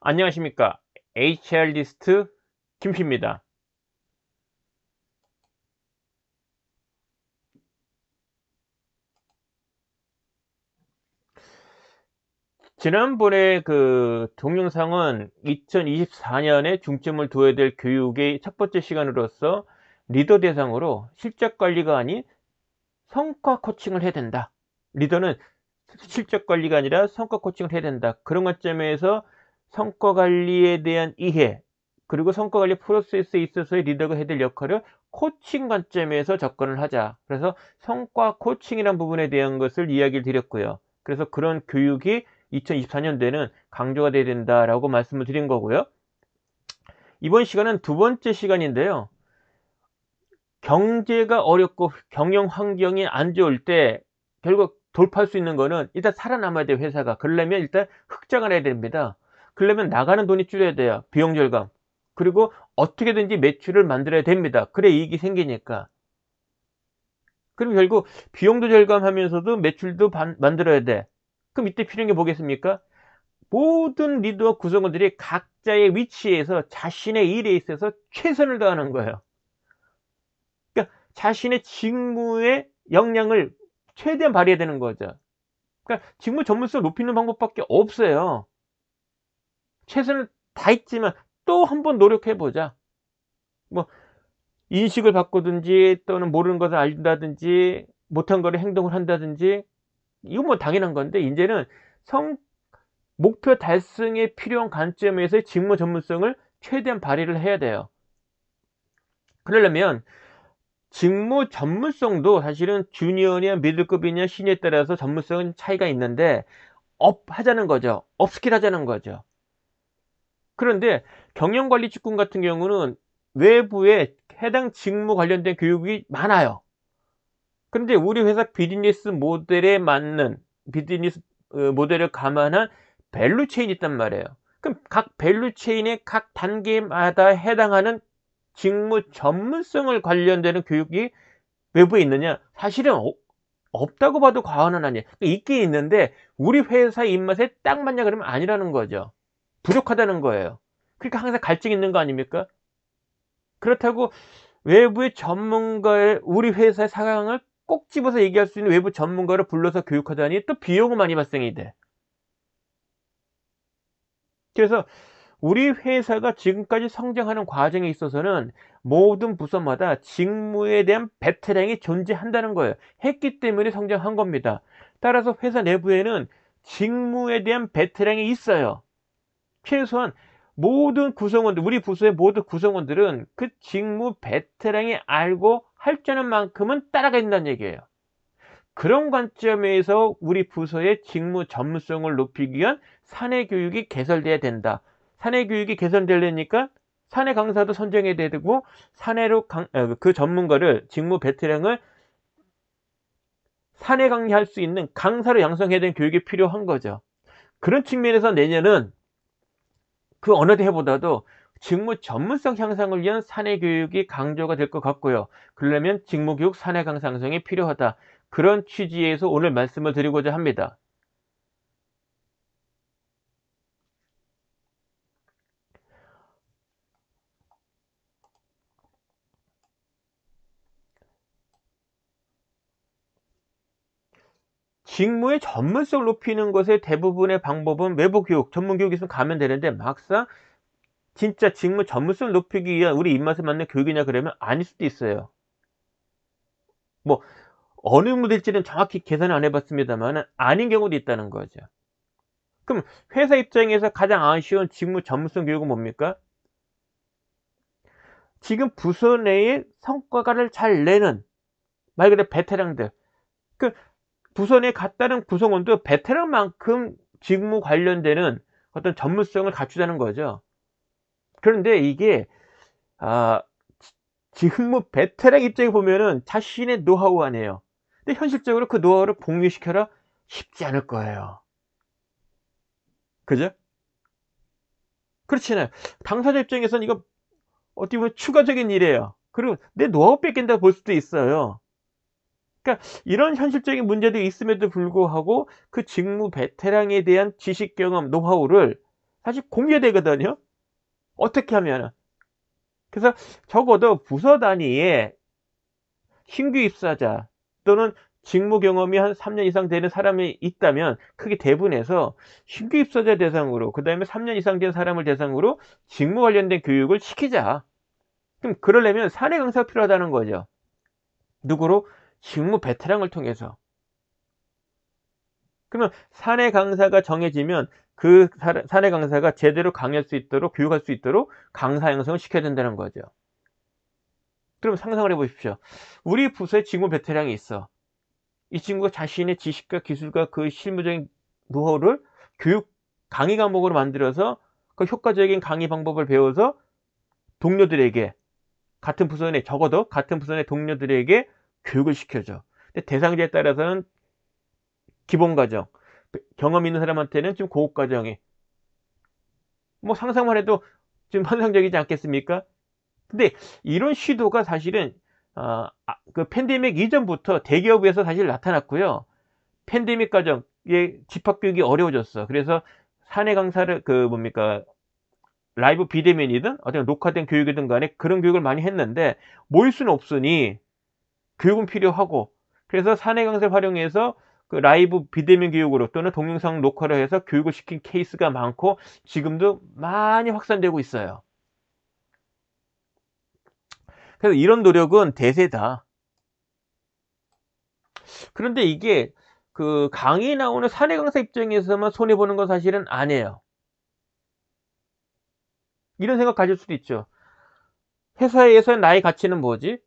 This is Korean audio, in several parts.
안녕하십니까. HR리스트 김P입니다. 지난번에 그 동영상은 2024년에 중점을 둬야 될 교육의 첫 번째 시간으로서 리더 대상으로 실적 관리가 아닌 성과 코칭을 해야 된다. 리더는 실적 관리가 아니라 성과 코칭을 해야 된다. 그런 관점에서 성과 관리에 대한 이해, 그리고 성과 관리 프로세스에 있어서의 리더가 해야 될 역할을 코칭 관점에서 접근을 하자. 그래서 성과 코칭이라는 부분에 대한 것을 이야기를 드렸고요. 그래서 그런 교육이 2024년도에는 강조가 돼야 된다라고 말씀을 드린 거고요. 이번 시간은 두 번째 시간인데요. 경제가 어렵고 경영 환경이 안 좋을 때 결국 돌파할 수 있는 거는 일단 살아남아야 돼요, 회사가. 그러려면 일단 흑자가 나야 됩니다. 그러려면 나가는 돈이 줄여야 돼요. 비용 절감. 그리고 어떻게든지 매출을 만들어야 됩니다. 그래 이익이 생기니까. 그럼 결국 비용도 절감하면서도 매출도 만들어야 돼. 그럼 이때 필요한 게 뭐겠습니까? 모든 리더 구성원들이 각자의 위치에서 자신의 일에 있어서 최선을 다하는 거예요. 그러니까 자신의 직무의 역량을 최대한 발휘해야 되는 거죠. 그러니까 직무 전문성을 높이는 방법밖에 없어요. 최선을 다했지만 또 한 번 노력해 보자. 뭐 인식을 바꾸든지 또는 모르는 것을 알다든지 못한 거를 행동을 한다든지, 이건 뭐 당연한 건데, 이제는 성 목표 달성에 필요한 관점에서의 직무 전문성을 최대한 발휘를 해야 돼요. 그러려면 직무 전문성도 사실은 주니어냐 미들급이냐 시니어에 따라서 전문성은 차이가 있는데 업 하자는 거죠. 업스킬 하자는 거죠. 그런데 경영관리 직군 같은 경우는 외부에 해당 직무 관련된 교육이 많아요. 그런데 우리 회사 비즈니스 모델에 맞는, 비즈니스 모델을 감안한 밸류 체인이 있단 말이에요. 그럼 각 밸류 체인의 각 단계마다 해당하는 직무 전문성을 관련되는 교육이 외부에 있느냐? 사실은 없다고 봐도 과언은 아니에요. 있긴 있는데 우리 회사 입맛에 딱 맞냐 그러면 아니라는 거죠. 부족하다는 거예요. 그러니까 항상 갈증이 있는 거 아닙니까? 그렇다고 외부의 전문가의 우리 회사의 상황을 꼭 집어서 얘기할 수 있는 외부 전문가를 불러서 교육하다니 또 비용은 많이 발생이 돼. 그래서 우리 회사가 지금까지 성장하는 과정에 있어서는 모든 부서마다 직무에 대한 베테랑이 존재한다는 거예요. 했기 때문에 성장한 겁니다. 따라서 회사 내부에는 직무에 대한 베테랑이 있어요. 최소한 모든 구성원들, 우리 부서의 모든 구성원들은 그 직무 베테랑이 알고 할 줄 아는 만큼은 따라가야 된다는 얘기예요. 그런 관점에서 우리 부서의 직무 전문성을 높이기 위한 사내 교육이 개설돼야 된다. 사내 교육이 개선되려니까 사내 강사도 선정해야 되고, 사내로 그 전문가를, 직무 베테랑을 사내 강의할 수 있는 강사로 양성해야 되는 교육이 필요한 거죠. 그런 측면에서 내년은 그 어느 대회보다도 직무 전문성 향상을 위한 사내 교육이 강조가 될 것 같고요. 그러려면 직무 교육 사내 강사 양성이 필요하다. 그런 취지에서 오늘 말씀을 드리고자 합니다. 직무의 전문성을 높이는 것의 대부분의 방법은 외부 교육, 전문 교육에 있으면 가면 되는데, 막상 진짜 직무 전문성을 높이기 위한 우리 입맛에 맞는 교육이냐 그러면 아닐 수도 있어요. 뭐 어느 모델일지는 정확히 계산을 안 해봤습니다만 아닌 경우도 있다는 거죠. 그럼 회사 입장에서 가장 아쉬운 직무 전문성 교육은 뭡니까? 지금 부서 내에 성과를 잘 내는, 말 그대로 베테랑들, 그 부서 내에 갔다는 구성원도 베테랑만큼 직무 관련되는 어떤 전문성을 갖추자는 거죠. 그런데 이게 아 직무 베테랑 입장에 보면은 자신의 노하우 아니에요. 근데 현실적으로 그 노하우를 공유시켜라 쉽지 않을 거예요. 그죠? 그렇잖아요. 당사자 입장에서는 이거 어떻게 보면 추가적인 일이에요. 그리고 내 노하우 뺏긴다고 볼 수도 있어요. 그러니까 이런 현실적인 문제도 있음에도 불구하고 그 직무 베테랑에 대한 지식, 경험, 노하우를 사실 공개되거든요. 어떻게 하면은. 그래서 적어도 부서 단위에 신규 입사자 또는 직무 경험이 한 3년 이상 되는 사람이 있다면 크게 대분해서 신규 입사자 대상으로, 그 다음에 3년 이상 된 사람을 대상으로 직무 관련된 교육을 시키자. 그럼 그러려면 사내 강사가 필요하다는 거죠. 누구로? 직무 베테랑을 통해서. 그러면 사내 강사가 정해지면 그 사내 강사가 제대로 강의할 수 있도록, 교육할 수 있도록 강사 양성을 시켜야 된다는 거죠. 그럼 상상을 해보십시오. 우리 부서에 직무 베테랑이 있어. 이 친구가 자신의 지식과 기술과 그 실무적인 노하우를 교육 강의 과목으로 만들어서 그 효과적인 강의 방법을 배워서 동료들에게, 같은 부서 내, 적어도 같은 부서 내 동료들에게 교육을 시켜줘. 근데 대상자에 따라서는 기본 과정, 경험 있는 사람한테는 좀 고급 과정이, 뭐 상상만 해도 좀 환상적이지 않겠습니까? 근데 이런 시도가 사실은 그 팬데믹 이전부터 대기업에서 사실 나타났고요. 팬데믹 과정에 집합교육이 어려워졌어. 그래서 사내 강사를 그 뭡니까 라이브 비대면이든 어떤 녹화된 교육이든 간에 그런 교육을 많이 했는데 모일 수는 없으니 교육은 필요하고, 그래서 사내 강사를 활용해서 그 라이브 비대면 교육으로 또는 동영상 녹화를 해서 교육을 시킨 케이스가 많고 지금도 많이 확산되고 있어요. 그래서 이런 노력은 대세다. 그런데 이게 그 강의 나오는 사내 강사 입장에서만 손해보는 건 사실은 아니에요. 이런 생각 가질 수도 있죠. 회사에서 나의 가치는 뭐지?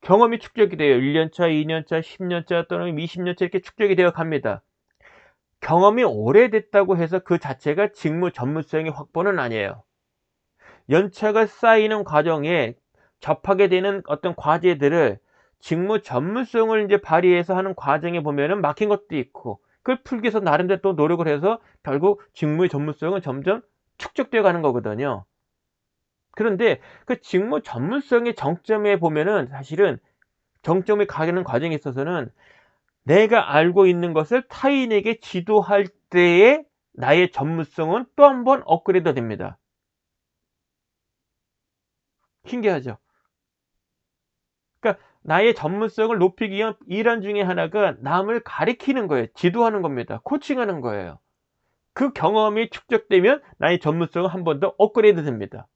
경험이 축적이 돼요. 1년차, 2년차, 10년차 또는 20년차 이렇게 축적이 되어 갑니다. 경험이 오래됐다고 해서 그 자체가 직무 전문성의 확보는 아니에요. 연차가 쌓이는 과정에 접하게 되는 어떤 과제들을 직무 전문성을 이제 발휘해서 하는 과정에 보면은 막힌 것도 있고, 그걸 풀기 위해서 나름대로 또 노력을 해서 결국 직무의 전문성은 점점 축적되어 가는 거거든요. 그런데 그 직무 전문성의 정점에 보면은 사실은 정점에 가는 과정에 있어서는 내가 알고 있는 것을 타인에게 지도할 때의 나의 전문성은 또 한 번 업그레이드 됩니다. 신기하죠? 그러니까 나의 전문성을 높이기 위한 일환 중에 하나가 남을 가리키는 거예요. 지도하는 겁니다. 코칭하는 거예요. 그 경험이 축적되면 나의 전문성은 한 번 더 업그레이드 됩니다.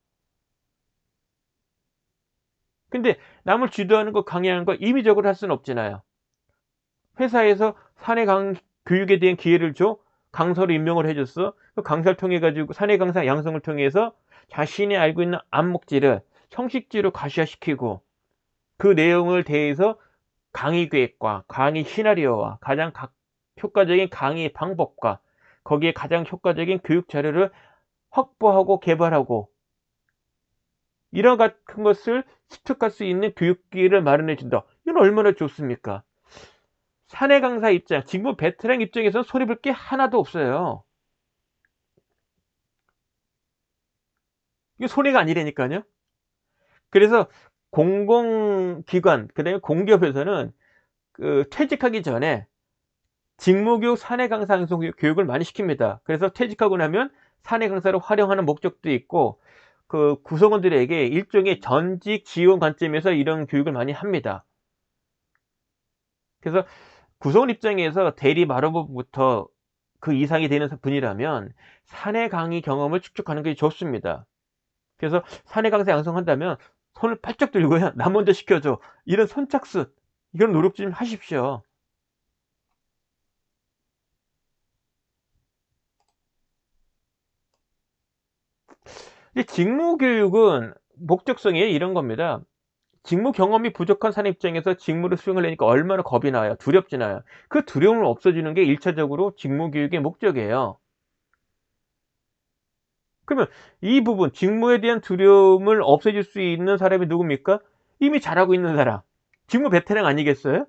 근데 남을 지도하는 거, 강의하는 거 임의적으로 할 수는 없잖아요. 회사에서 사내 교육에 대한 기회를 줘. 강사로 임명을 해줬어. 그 강사를 통해 가지고 사내 강사 양성을 통해서 자신이 알고 있는 안목지를 형식지로 가시화시키고 그 내용을 대해서 강의 계획과 강의 시나리오와 가장 효과적인 강의 방법과 거기에 가장 효과적인 교육 자료를 확보하고 개발하고 이런 같은 것을 습득할 수 있는 교육 기회를 마련해 준다. 이건 얼마나 좋습니까? 사내 강사 입장, 직무 베테랑 입장에서는 손해볼 게 하나도 없어요. 이게 손해가 아니라니까요. 그래서 공공기관, 그다음에 공기업에서는 그 퇴직하기 전에 직무교육 사내 강사 양성 교육을 많이 시킵니다. 그래서 퇴직하고 나면 사내 강사를 활용하는 목적도 있고 그 구성원들에게 일종의 전직 지원 관점에서 이런 교육을 많이 합니다. 그래서 구성원 입장에서 대리 마로부터 그 이상이 되는 분이라면 사내 강의 경험을 축적하는 게 좋습니다. 그래서 사내 강사 양성한다면 손을 팔쩍 들고요. 나 먼저 시켜줘. 이런 선착순, 이런 노력 좀 하십시오. 근데 직무 교육은 목적성이 이런 겁니다. 직무 경험이 부족한 사람 입장에서 직무를 수행하려니까 얼마나 겁이 나요. 두렵지 나요. 그 두려움을 없애주는 게 1차적으로 직무 교육의 목적이에요. 그러면 이 부분, 직무에 대한 두려움을 없애줄 수 있는 사람이 누굽니까? 이미 잘하고 있는 사람. 직무 베테랑 아니겠어요?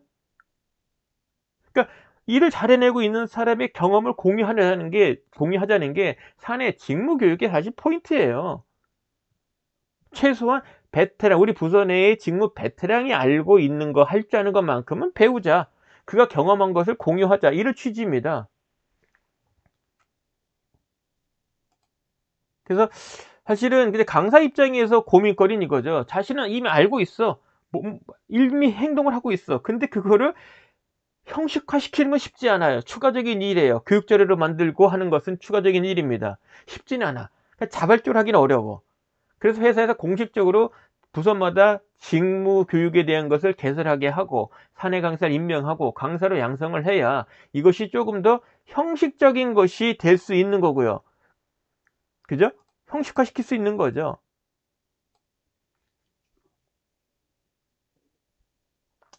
그러니까 일을 잘해내고 있는 사람의 경험을 공유하자는 게 사내 직무 교육의 사실 포인트예요. 최소한 베테랑, 우리 부서 내의 직무 베테랑이 알고 있는 거, 할 줄 아는 것만큼은 배우자. 그가 경험한 것을 공유하자. 이런 취지입니다. 그래서 사실은 근데 강사 입장에서 고민거리는 이거죠. 자신은 이미 알고 있어. 이미 행동을 하고 있어. 근데 그거를 형식화시키는 건 쉽지 않아요. 추가적인 일이에요. 교육 자료를 만들고 하는 것은 추가적인 일입니다. 쉽지는 않아. 그러니까 자발적으로 하기는 어려워. 그래서 회사에서 공식적으로 부서마다 직무 교육에 대한 것을 개설하게 하고 사내 강사를 임명하고 강사로 양성을 해야 이것이 조금 더 형식적인 것이 될 수 있는 거고요. 그죠? 형식화시킬 수 있는 거죠.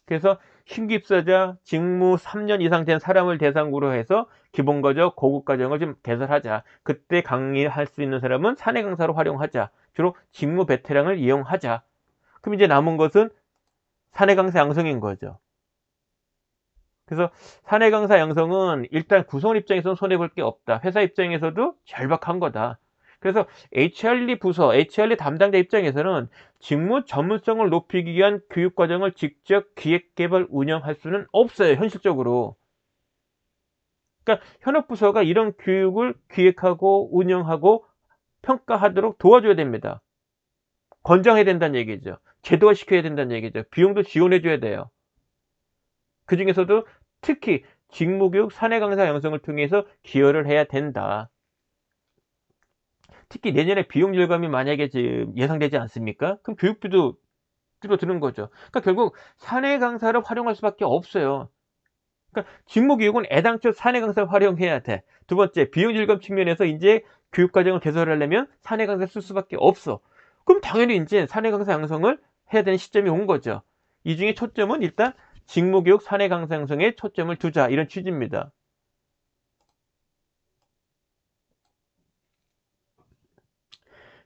그래서 신규 입사자 직무 3년 이상 된 사람을 대상으로 해서 기본과정, 고급 과정을 좀 개설하자. 그때 강의할 수 있는 사람은 사내 강사로 활용하자. 주로 직무 베테랑을 이용하자. 그럼 이제 남은 것은 사내 강사 양성인 거죠. 그래서 사내 강사 양성은 일단 구성원 입장에서는 손해볼 게 없다. 회사 입장에서도 절박한 거다. 그래서 HRD 부서, HRD 담당자 입장에서는 직무 전문성을 높이기 위한 교육과정을 직접 기획, 개발, 운영할 수는 없어요. 현실적으로. 그러니까 현업부서가 이런 교육을 기획하고 운영하고 평가하도록 도와줘야 됩니다. 권장해야 된다는 얘기죠. 제도화시켜야 된다는 얘기죠. 비용도 지원해줘야 돼요. 그 중에서도 특히 직무교육 사내 강사 양성을 통해서 기여를 해야 된다. 특히 내년에 비용 절감이 만약에 지금 예상되지 않습니까? 그럼 교육비도 줄어드는 거죠. 그러니까 결국 사내 강사를 활용할 수밖에 없어요. 그러니까 직무교육은 애당초 사내 강사를 활용해야 돼. 두 번째, 비용 절감 측면에서 이제 교육과정을 개설하려면 사내 강사 쓸 수밖에 없어. 그럼 당연히 이제 사내 강사 양성을 해야 되는 시점이 온 거죠. 이 중에 초점은 일단 직무교육 사내 강사 양성에 초점을 두자, 이런 취지입니다.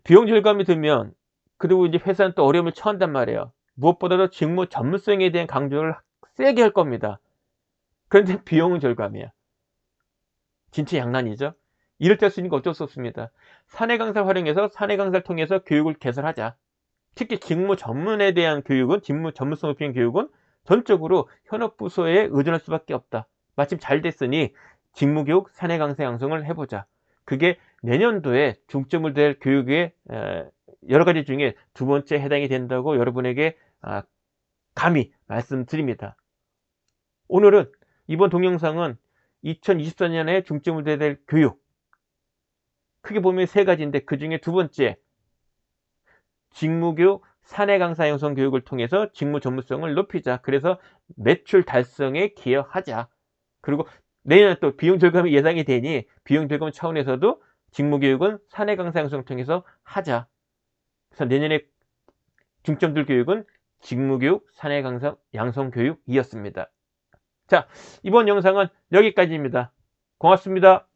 비용 절감이 들면 그리고 이제 회사는 또 어려움을 처한단 말이에요. 무엇보다도 직무 전문성에 대한 강조를 세게 할 겁니다. 그런데 비용은 절감이야. 진짜 양난이죠. 이럴 때 쓰니까 어쩔 수 없습니다. 사내 강사 활용해서 사내 강사를 통해서 교육을 개설하자. 특히 직무 전문에 대한 교육은, 직무 전문성 높이는 교육은 전적으로 현업부서에 의존할 수밖에 없다. 마침 잘 됐으니 직무교육 사내 강사 양성을 해보자. 그게 내년도에 중점을 둬야 할 교육의 여러 가지 중에 두 번째 해당이 된다고 여러분에게 감히 말씀드립니다. 오늘은 이번 동영상은 2024년에 중점을 둬야 될 교육, 크게 보면 세 가지인데 그 중에 두 번째, 직무교육 사내 강사 양성 교육을 통해서 직무 전문성을 높이자. 그래서 매출 달성에 기여하자. 그리고 내년에 또 비용 절감이 예상이 되니 비용 절감 차원에서도 직무교육은 사내 강사 양성을 통해서 하자. 그래서 내년에 중점둘 교육은 직무교육 사내 강사 양성 교육이었습니다. 자, 이번 영상은 여기까지입니다. 고맙습니다.